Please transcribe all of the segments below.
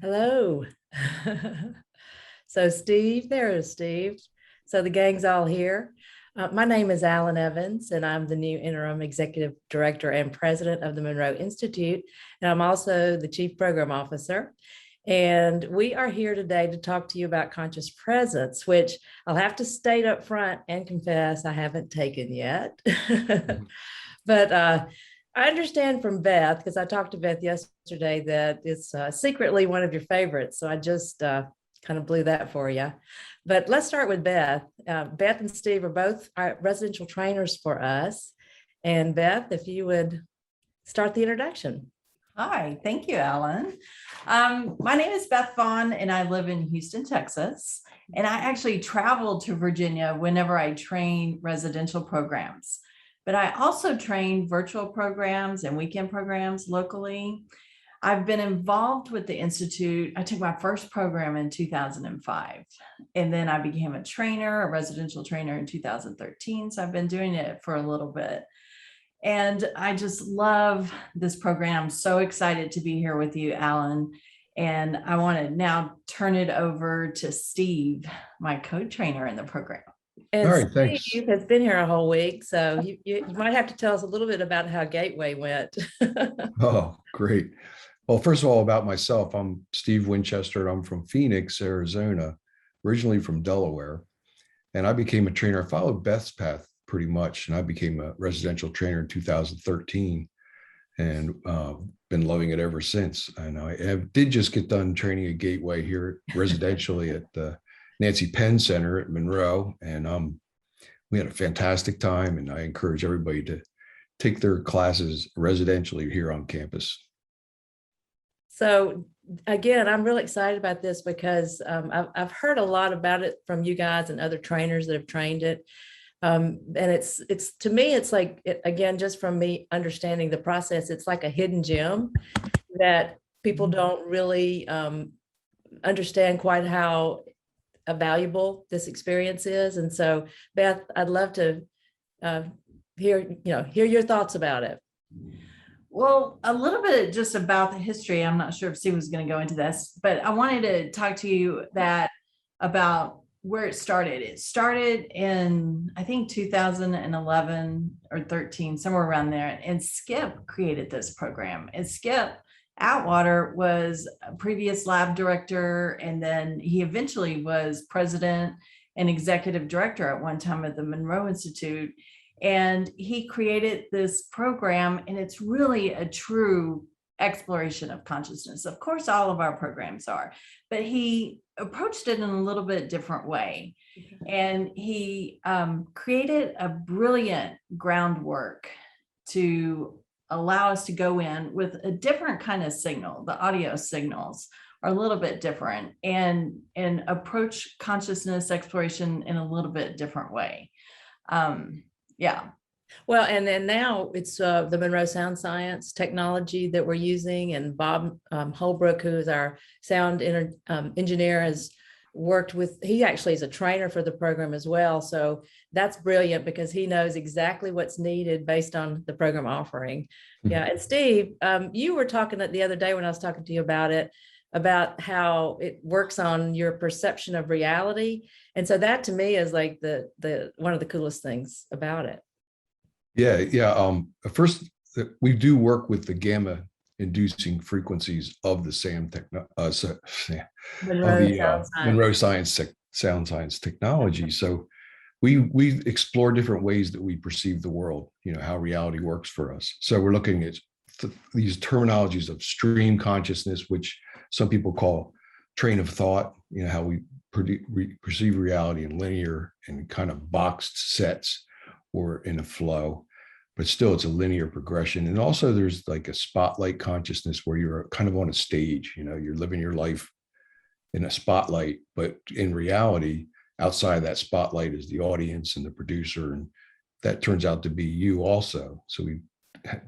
Hello. So Steve, there is Steve. So the gang's all here. My name is Alan Evans, and I'm the new interim executive director and president of the Monroe Institute. And I'm also the chief program officer. And we are here today to talk to you about conscious presence, which I'll have to state up front and confess I haven't taken yet. But I understand from Beth, because I talked to Beth yesterday, that it's secretly one of your favorites. So I just kind of blew that for you. But let's start with Beth. Beth and Steve are both residential trainers for us. And Beth, if you would start the introduction. Hi, thank you, Alan. My name is Beth Vaughn, and I live in Houston, Texas. And I actually travel to Virginia whenever I train residential programs. But I also train virtual programs and weekend programs locally. I've been involved with the Institute. I took my first program in 2005, and then I became a trainer, a residential trainer in 2013. So I've been doing it for a little bit. And I just love this program. I'm so excited to be here with you, Alan. And I want to now turn it over to Steve, my co-trainer in the program. And All right, thanks. Steve has been here a whole week, so you might have to tell us a little bit about how Gateway went. Oh, great. Well, first of all, about myself, I'm Steve Winchester. I'm from Phoenix, Arizona, originally from Delaware. And I became a trainer. I followed Beth's path pretty much. And I became a residential trainer in 2013 and been loving it ever since. And did just get done training at Gateway here residentially at the Nancy Penn Center at Monroe. And we had a fantastic time. And I encourage everybody to take their classes residentially here on campus. So again, I'm really excited about this because I've heard a lot about it from you guys and other trainers that have trained it. And it's to me, it's like, again, just from me understanding the process, it's like a hidden gem that people don't really understand quite how valuable this experience is. And so, Beth, I'd love to hear your thoughts about it. Well, a little bit just about the history. I'm not sure if Steve was going to go into this, but I wanted to talk to you about where it started. It started in, I think, 2011 or 13, somewhere around there. And Skip created this program. And Skip Atwater was a previous lab director, and then he eventually was president and executive director at one time at the Monroe Institute. And he created this program, and it's really a true exploration of consciousness. Of course, all of our programs are, but he approached it in a little bit different way. And he created a brilliant groundwork to allow us to go in with a different kind of signal. The audio signals are a little bit different, and approach consciousness exploration in a little bit different way. Yeah. Well, and then now it's the Monroe Sound Science technology that we're using, and Bob Holbrook, who is our sound engineer, has worked with. He actually is a trainer for the program as well, so that's brilliant because he knows exactly what's needed based on the program offering. Yeah, and Steve, you were talking the other day when I was talking to you about it, about how it works on your perception of reality. And so that to me is like the one of the coolest things about it. Yeah. First, we do work with the gamma inducing frequencies of the Monroe Sound Science technology. So we explore different ways that we perceive the world, how reality works for us. So we're looking at these terminologies of stream consciousness, which some people call train of thought, how we perceive reality in linear and kind of boxed sets or in a flow, but still it's a linear progression. And also there's like a spotlight consciousness where you're kind of on a stage, you're living your life in a spotlight, but in reality, outside of that spotlight is the audience and the producer, and that turns out to be you also. So we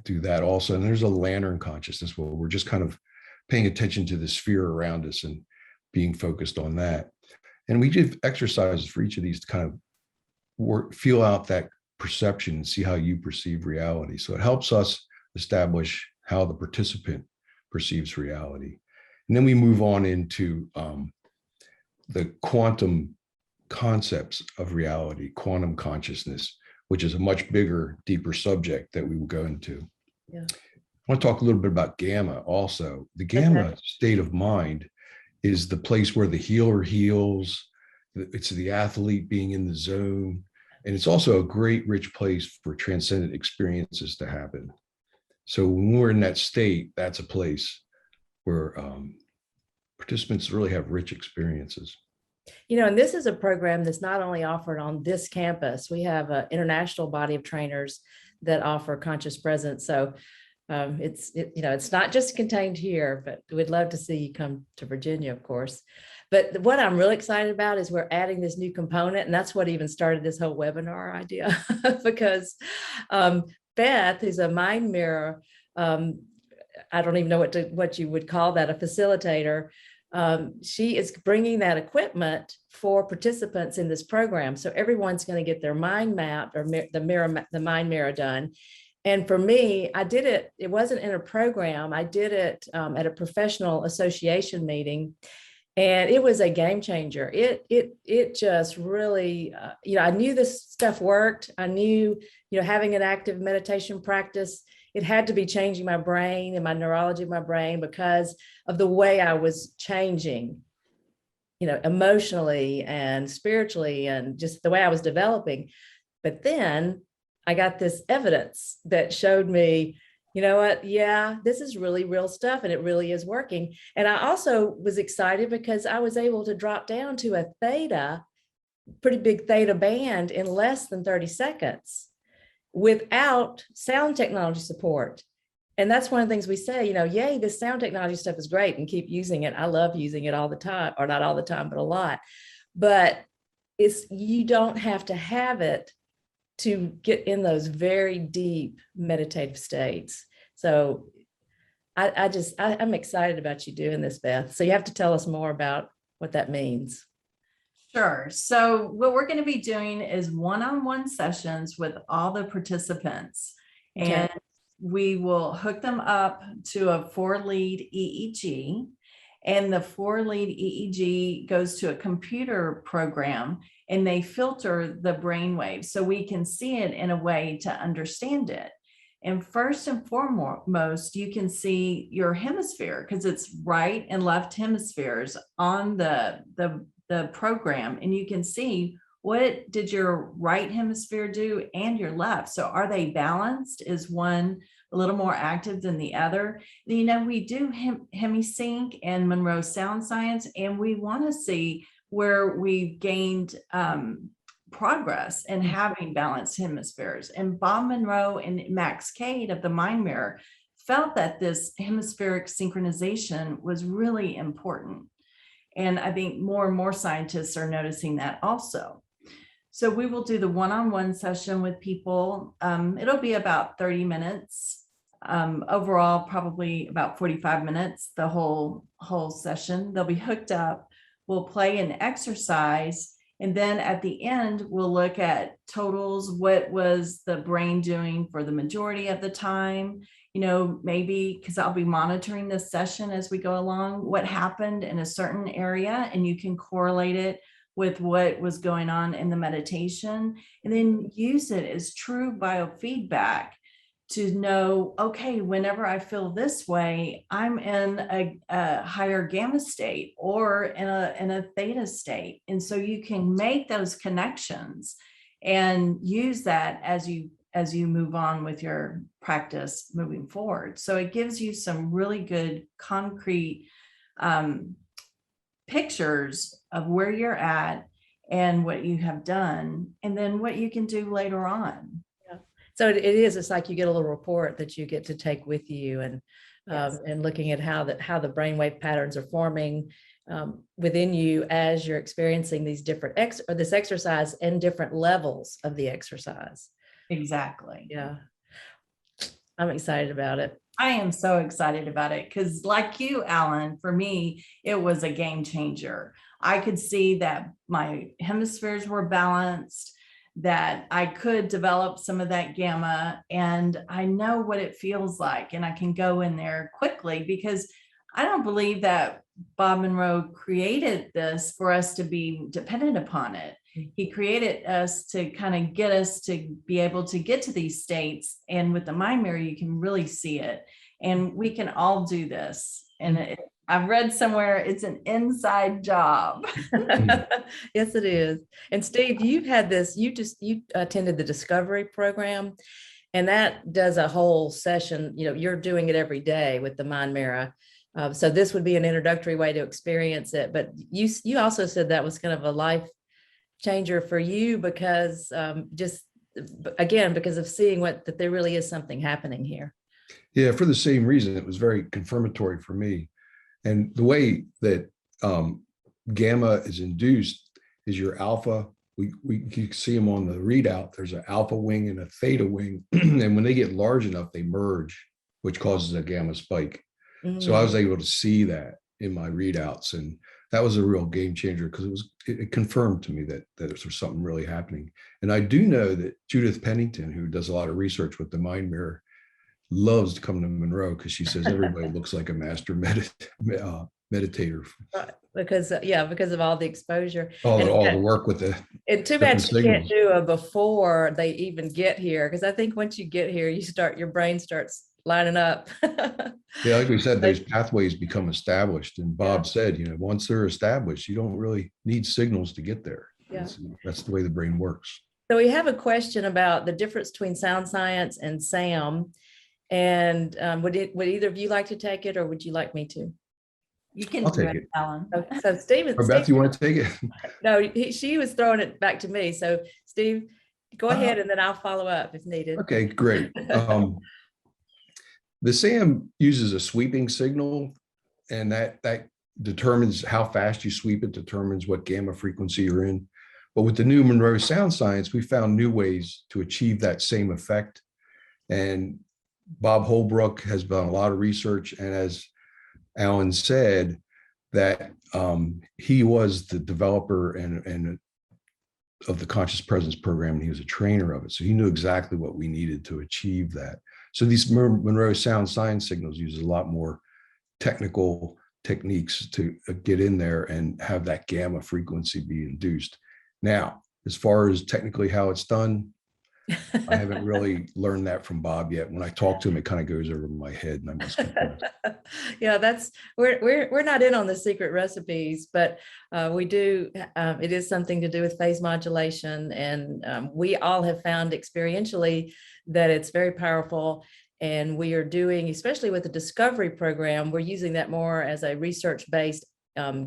do that also. And there's a lantern consciousness where we're just kind of paying attention to the sphere around us and being focused on that. And we give exercises for each of these to kind of feel out that perception and see how you perceive reality. So it helps us establish how the participant perceives reality. And And then we move on into the quantum concepts of reality, quantum consciousness, which is a much bigger, deeper subject that we will go into. Yeah. I want to talk a little bit about gamma also. The gamma Okay. state of mind is the place where the healer heals. It's the athlete being in the zone. And it's also a great, rich place for transcendent experiences to happen. So when we're in that state, that's a place where participants really have rich experiences. And this is a program that's not only offered on this campus. We have an international body of trainers that offer conscious presence. So it's not just contained here, but we'd love to see you come to Virginia, of course. But what I'm really excited about is we're adding this new component, and that's what even started this whole webinar idea, because Beth, who's a mind mirror, I don't even know what you would call that, a facilitator. She is bringing that equipment for participants in this program. So everyone's going to get their mind map or the mind mirror done. And for me, I did it. It wasn't in a program. I did it at a professional association meeting, and it was a game changer. It just really, I knew this stuff worked. I knew, having an active meditation practice, it had to be changing my brain and my neurology of my brain because of the way I was changing, emotionally and spiritually, and just the way I was developing. But then I got this evidence that showed me, you know what? Yeah, this is really real stuff, and it really is working. And I also was excited because I was able to drop down to a pretty big theta band in less than 30 seconds without sound technology support. And that's one of the things we say, yay, this sound technology stuff is great and keep using it. I love using it all the time, or not all the time, but a lot. But you don't have to have it to get in those very deep meditative states. So I'm excited about you doing this, Beth. So you have to tell us more about what that means. Sure. So what we're going to be doing is one-on-one sessions with all the participants. Okay. And we will hook them up to a 4-lead EEG. And the 4-lead EEG goes to a computer program, and they filter the brain waves so we can see it in a way to understand it. And first and foremost, you can see your hemisphere because it's right and left hemispheres on the program. And you can see, what did your right hemisphere do and your left? So are they balanced? Is one a little more active than the other? We do HemiSync and Monroe Sound Science, and we want to see where we've gained progress in having balanced hemispheres. And Bob Monroe and Max Cade of the Mind Mirror felt that this hemispheric synchronization was really important. And I think more and more scientists are noticing that also. So we will do the one-on-one session with people. It'll be about 30 minutes. Overall, probably about 45 minutes, the whole session. They'll be hooked up. We'll play an exercise. And then at the end, we'll look at totals. What was the brain doing for the majority of the time? Maybe because I'll be monitoring this session as we go along, what happened in a certain area, and you can correlate it with what was going on in the meditation, and then use it as true biofeedback to know, okay, whenever I feel this way, I'm in a higher gamma state or in a theta state. And so you can make those connections and use that as you move on with your practice moving forward. So it gives you some really good concrete pictures of where you're at and what you have done, and then what you can do later on. Yeah. So it's like you get a little report that you get to take with you, and yes. And looking at how the brainwave patterns are forming within you as you're experiencing these different this exercise and different levels of the exercise. Exactly. Yeah. I'm excited about it. I am so excited about it because, like you, Alan, for me, it was a game changer. I could see that my hemispheres were balanced, that I could develop some of that gamma, and I know what it feels like, and I can go in there quickly because I don't believe that Bob Monroe created this for us to be dependent upon it. He created us to kind of get us to be able to get to these states. And with the mind mirror, you can really see it. And we can all do this. And I've read somewhere it's an inside job. Yes, it is. And Steve, you've had this, you attended the Discovery program, and that does a whole session, you're doing it every day with the Mind Mirror. So this would be an introductory way to experience it. But you also said that was kind of a life changer for you because just again, because of seeing that there really is something happening here. Yeah, for the same reason, it was very confirmatory for me. And the way that gamma is induced is your alpha. We can see them on the readout. There's an alpha wing and a theta wing. And when they get large enough, they merge, which causes a gamma spike. So I was able to see that in my readouts. And that was a real game changer because it confirmed to me that there's something really happening. And I do know that Judith Pennington, who does a lot of research with the Mind Mirror, loves to come to Monroe because she says everybody looks like a master meditator. Because of all the exposure. All the work with the and too bad you can't do it before they even get here. Because I think once you get here, your brain starts lining up. Yeah, like we said, those pathways become established. And Bob said, once they're established, you don't really need signals to get there. Yeah. That's the way the brain works. So we have a question about the difference between sound science and SAM. And would either of you like to take it, or would you like me to? You can take it, Alan. Okay, so Steve, or Beth, you want to take it? No, she was throwing it back to me. So Steve, go ahead, and then I'll follow up if needed. Okay, great. The SAM uses a sweeping signal, and that determines how fast you sweep. It determines what gamma frequency you're in. But with the new Monroe Sound Science, we found new ways to achieve that same effect. And Bob Holbrook has done a lot of research, and as Alan said, that he was the developer and of the Conscious Presence program, and he was a trainer of it. So he knew exactly what we needed to achieve that. So these Monroe Sound Science signals use a lot more technical techniques to get in there and have that gamma frequency be induced. Now, as far as technically how it's done, I haven't really learned that from Bob yet. When I talk to him, it kind of goes over my head, and I must confess. Yeah, we're not in on the secret recipes, but we do. It is something to do with phase modulation, and we all have found experientially that it's very powerful. And we are doing, especially with the Discovery program, we're using that more as a research-based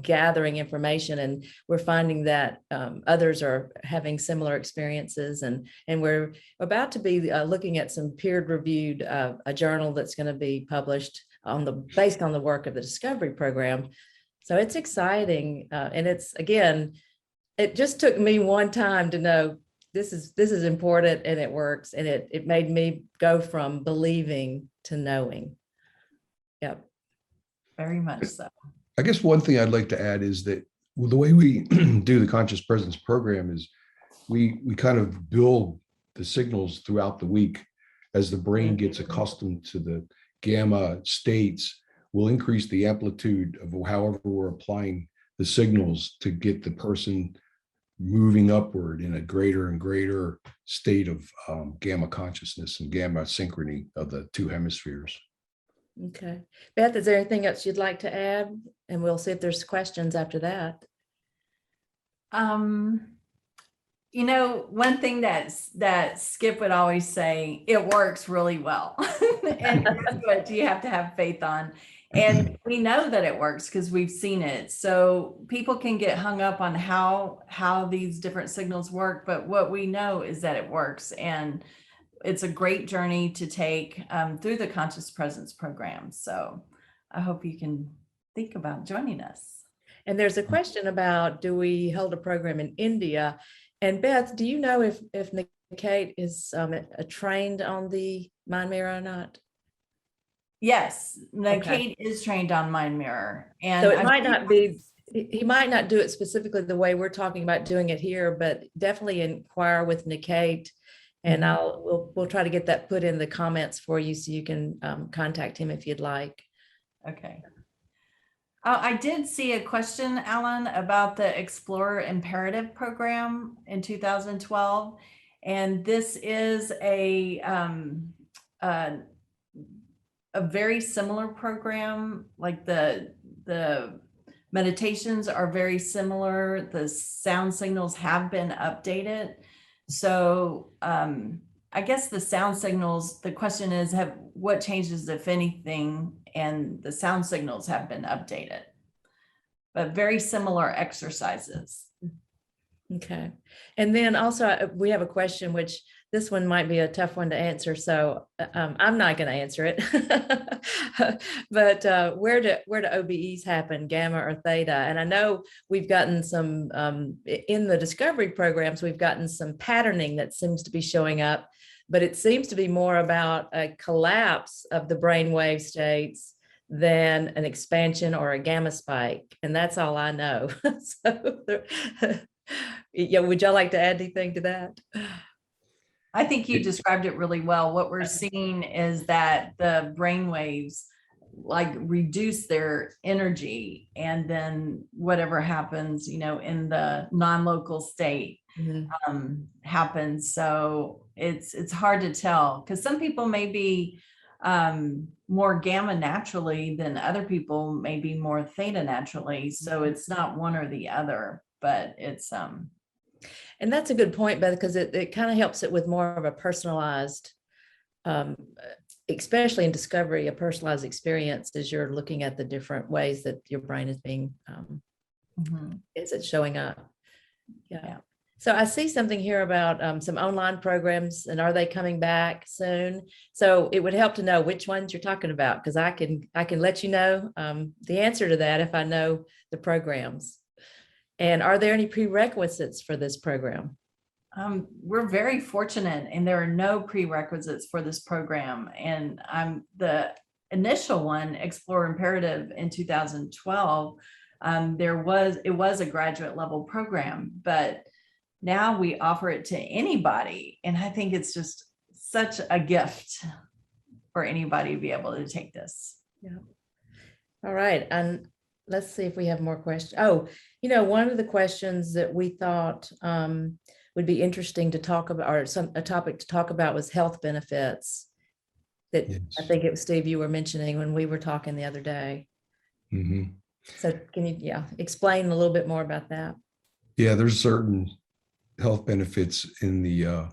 gathering information, and we're finding that others are having similar experiences, and we're about to be looking at some peer-reviewed a journal that's going to be published based on the work of the Discovery program. So it's exciting, and it's, again, it just took me one time to know this is important and it works, and it made me go from believing to knowing. Yep. Very much so. I guess one thing I'd like to add is that the way we do the Conscious Presence program is we kind of build the signals throughout the week as the brain gets accustomed to the gamma states. We'll increase the amplitude of however we're applying the signals to get the person moving upward in a greater and greater state of gamma consciousness and gamma synchrony of the two hemispheres. Okay. Beth, is there anything else you'd like to add? And we'll see if there's questions after that. One thing that Skip would always say, it works really well. And that's what you have to have faith on. And we know that it works because we've seen it. So people can get hung up on how these different signals work, but what we know is that it works. And it's a great journey to take through the Conscious Presence program. So I hope you can think about joining us. And there's a question about, do we hold a program in India? And Beth, do you know if Niket is trained on the Mind Mirror or not? Yes, Niket is trained on Mind Mirror. And so it might not be, he might not do it specifically the way we're talking about doing it here, but definitely inquire with Niket. And we'll try to get that put in the comments for you so you can contact him if you'd like. Okay. I did see a question, Alan, about the Explorer Imperative program in 2012. And this is a very similar program. Like the meditations are very similar. The sound signals have been updated. So I guess the sound signals, the question is, what changes, if anything, and the sound signals have been updated, but very similar exercises. Okay. And then also we have a question, which this one might be a tough one to answer. So I'm not going to answer it. But where do OBEs happen, gamma or theta? And I know we've gotten some in the discovery programs, we've gotten some patterning that seems to be showing up, but it seems to be more about a collapse of the brainwave states than an expansion or a gamma spike. And that's all I know. So yeah, would y'all like to add anything to that? I think you described it really well. What we're seeing is that the brain waves like reduce their energy, and then whatever happens, in the non-local state happens. So it's hard to tell, because some people may be more gamma naturally than other people may be more theta naturally. So it's not one or the other, but it's and that's a good point, Beth, because it kind of helps it with more of a personalized, especially in discovery, a personalized experience as you're looking at the different ways that your brain is being, is it showing up? Yeah. So I see something here about some online programs, and are they coming back soon? So it would help to know which ones you're talking about, because I can let you know the answer to that if I know the programs. And are there any prerequisites for this program? We're very fortunate, and there are no prerequisites for this program. And the initial one, Explorer Imperative, in 2012, it was a graduate level program, but now we offer it to anybody. And I think it's just such a gift for anybody to be able to take this. Yeah. All right. And let's see if we have more questions. Oh, one of the questions that we thought would be interesting to talk about, or a topic to talk about, was health benefits. That yes. I think it was Steve, you were mentioning when we were talking the other day. Mm-hmm. So can you, explain a little bit more about that? Yeah, there's certain health benefits in the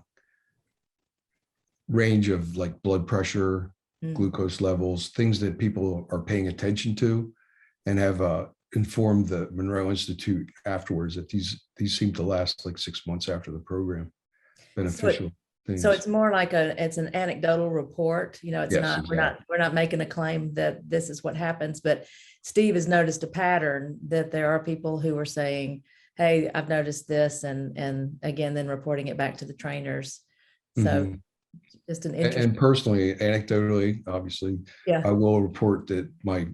range of like blood pressure, glucose levels, things that people are paying attention to, and have informed the Monroe Institute afterwards that these seem to last like 6 months after the program. Beneficial things. So it's more like it's an anecdotal report. It's yes, not, exactly. we're not making a claim that this is what happens, but Steve has noticed a pattern that there are people who are saying, hey, I've noticed this, and again, then reporting it back to the trainers. So just an interesting. And personally, anecdotally, obviously, I will report that my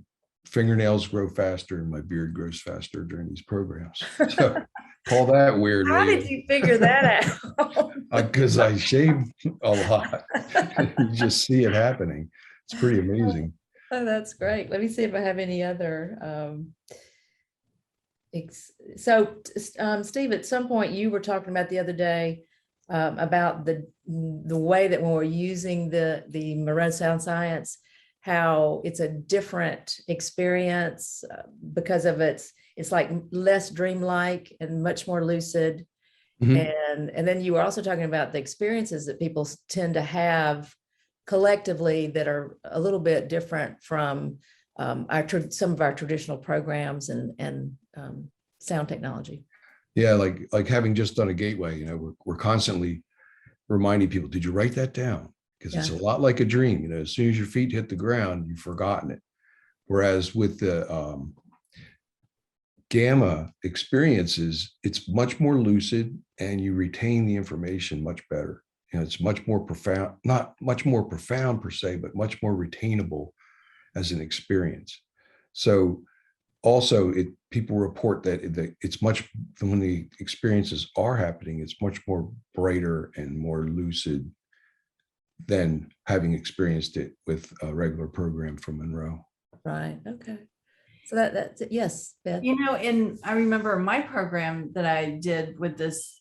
fingernails grow faster and my beard grows faster during these programs. So call that weird. How did you figure that out? Because I shave a lot. You just see it happening. It's pretty amazing. Oh, that's great. Let me see if I have any other. So, Steve, at some point you were talking about the other day about the way that when we're using the Monroe Sound Science, how it's a different experience because of it's like less dreamlike and much more lucid. And then you were also talking about the experiences that people tend to have collectively that are a little bit different from some of our traditional programs and sound technology. Yeah, like having just done a gateway, we're constantly reminding people, did you write that down? Because it's a lot like a dream. As soon as your feet hit the ground, you've forgotten it. Whereas with the gamma experiences, it's much more lucid and you retain the information much better. It's much more profound, not much more profound per se, but much more retainable as an experience. So also people report that it's much, when the experiences are happening, it's much more brighter and more lucid than having experienced it with a regular program from Monroe. Right. Okay. So that's it. Yes, Beth. And I remember my program that I did with this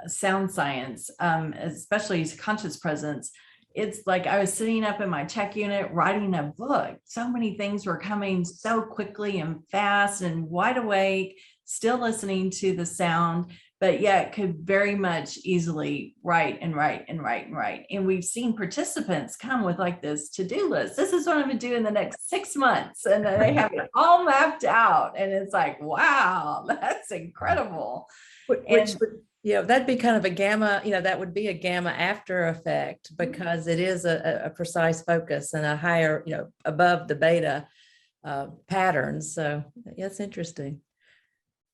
sound science, especially conscious presence. It's like I was sitting up in my tech unit writing a book. So many things were coming so quickly and fast and wide awake, still listening to the sound, but yet could very much easily write and write and write and write. And we've seen participants come with like this to-do list. This is what I'm going to do in the next 6 months. And then they have it all mapped out. And it's like, wow, that's incredible. Which would, that'd be kind of a gamma, that would be a gamma after effect, because it is a precise focus and a higher, above the beta patterns. So that's interesting.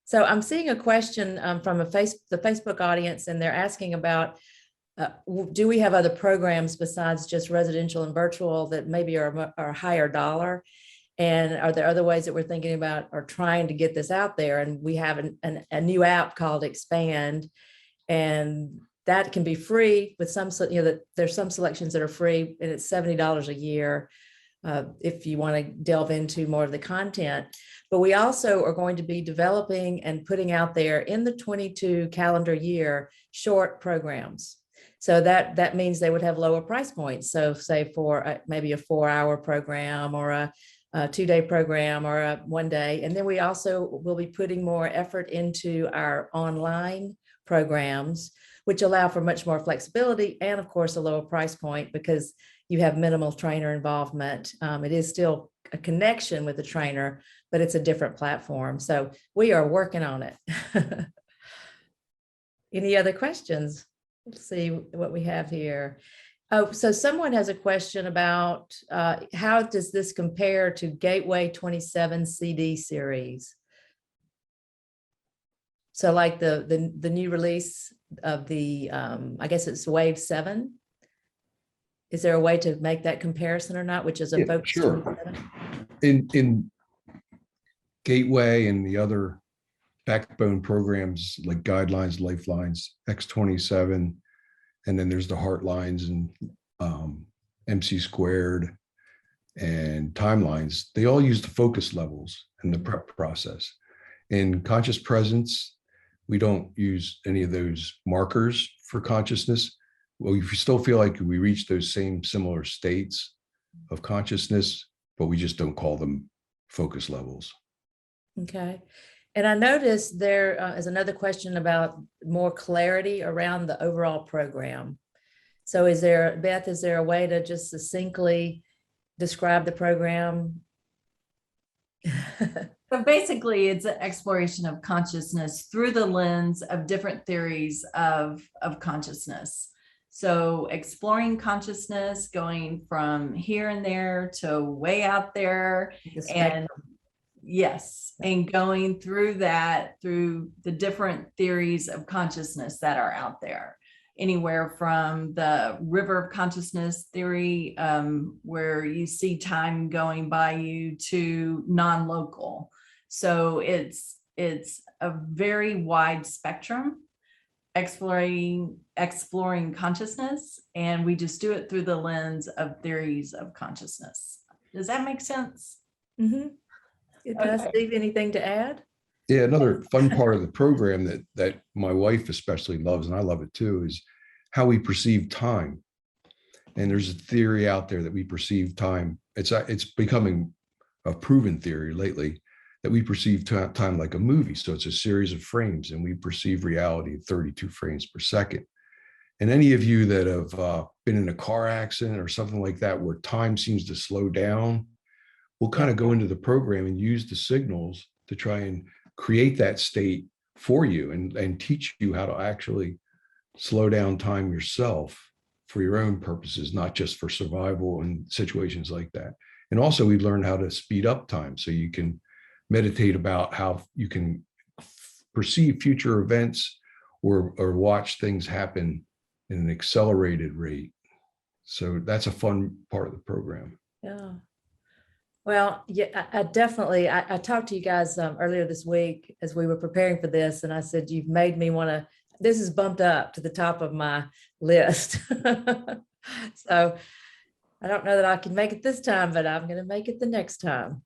So I'm seeing a question from the Facebook audience, and they're asking about, do we have other programs besides just residential and virtual that maybe are higher dollar? And are there other ways that we're thinking about or trying to get this out there? And we have a new app called Expand, and that can be free with some, there's some selections that are free, and it's $70 a year if you want to delve into more of the content. But we also are going to be developing and putting out there in the 22 calendar year short programs. So that means they would have lower price points. So say for maybe a 4-hour program or a 2-day program or a 1 day. And then we also will be putting more effort into our online programs, which allow for much more flexibility and of course a lower price point because you have minimal trainer involvement. It is still a connection with the trainer, but it's a different platform. So we are working on it. Any other questions? Let's see what we have here. Oh, so someone has a question about how does this compare to Gateway 27 CD series? So like the new release of the, I guess it's Wave 7. Is there a way to make that comparison or not, which is a focus? Sure. In Gateway and the other backbone programs like Guidelines, Lifelines, X27, and then there's the Heartlines and MC Squared and Timelines. They all use the focus levels in the prep process. In Conscious Presence, we don't use any of those markers for consciousness. Well, if you still feel like we reach those same similar states of consciousness, but we just don't call them focus levels. Okay. And I noticed there is another question about more clarity around the overall program. So Beth, is there a way to just succinctly describe the program? So basically, it's an exploration of consciousness through the lens of different theories of consciousness. So exploring consciousness, going from here and there to way out there, and yes, and going through through the different theories of consciousness that are out there. Anywhere from the river of consciousness theory, where you see time going by you, to non-local. So it's a very wide spectrum, exploring consciousness, and we just do it through the lens of theories of consciousness. Does that make sense? Mm-hmm. It does. Okay. Steve, anything to add? Yeah, another fun part of the program that my wife especially loves, and I love it too, is how we perceive time. And there's a theory out there that we perceive time. It's becoming a proven theory lately that we perceive time like a movie. So it's a series of frames, and we perceive reality at 32 frames per second. And any of you that have been in a car accident or something like that, where time seems to slow down, we'll kind of go into the program and use the signals to try and create that state for you and teach you how to actually slow down time yourself for your own purposes, not just for survival and situations like that. And also we've learned how to speed up time so you can meditate about how you can perceive future events or watch things happen in an accelerated rate. So that's a fun part of the program. Yeah. Well, yeah, I definitely, I talked to you guys earlier this week as we were preparing for this, and I said, you've made me want to, this is bumped up to the top of my list. So I don't know that I can make it this time, but I'm going to make it the next time.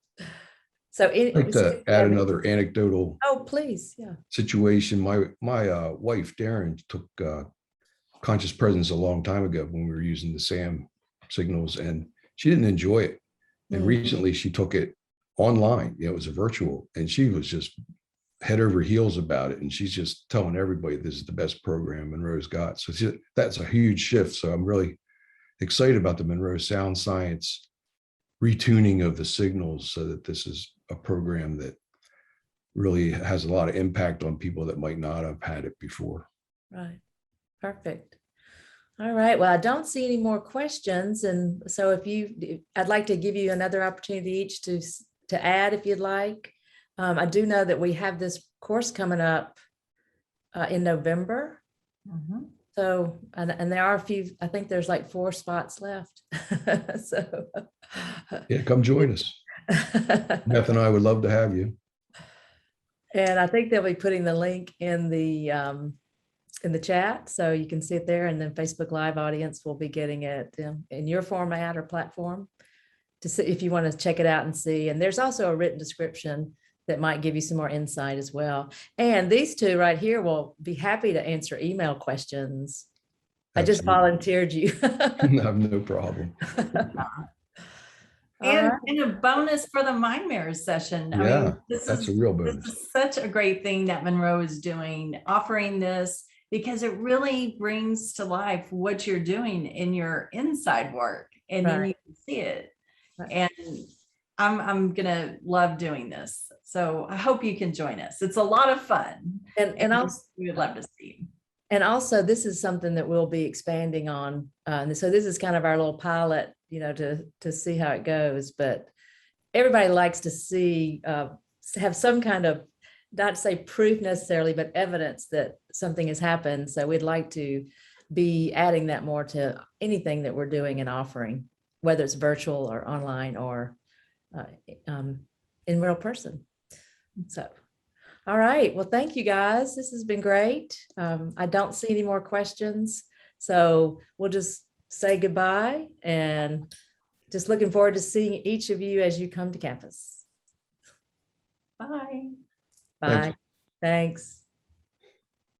So, I'd like to add another anecdotal oh, please. Yeah. situation. My wife, Darren, took conscious presence a long time ago when we were using the SAM signals, and she didn't enjoy it. And recently she took it online. It was a virtual, and she was just head over heels about it. And she's just telling everybody this is the best program Monroe's got. So that's a huge shift. So I'm really excited about the Monroe Sound Science retuning of the signals so that this is a program that really has a lot of impact on people that might not have had it before. Right. Perfect. All right. Well, I don't see any more questions. And so I'd like to give you another opportunity each to add if you'd like. I do know that we have this course coming up in November. So, and there are a few, I think there's like 4 spots left. So yeah, come join us. Beth and I would love to have you. And I think they'll be putting the link in the chat, so you can see it there. And then Facebook Live audience will be getting it in your format or platform to see if you want to check it out and see. And there's also a written description that might give you some more insight as well. And these two right here will be happy to answer email questions. Absolutely. I just volunteered you. I have no problem. And a bonus for the Mind Mirrors session. Yeah, I mean, that's a real bonus. This is such a great thing that Monroe is doing, offering this, because it really brings to life what you're doing in your inside work, and then you can see it. And I'm gonna love doing this. So I hope you can join us. It's a lot of fun. And also we would love to see you. And also, this is something that we'll be expanding on. So this is kind of our little pilot, to see how it goes. But everybody likes to see, have some kind of, not to say proof necessarily, but evidence that something has happened. So we'd like to be adding that more to anything that we're doing and offering, whether it's virtual or online or in real person. So. All right. Well, thank you guys. This has been great. I don't see any more questions. So we'll just say goodbye and just looking forward to seeing each of you as you come to campus. Bye. Bye. Thanks.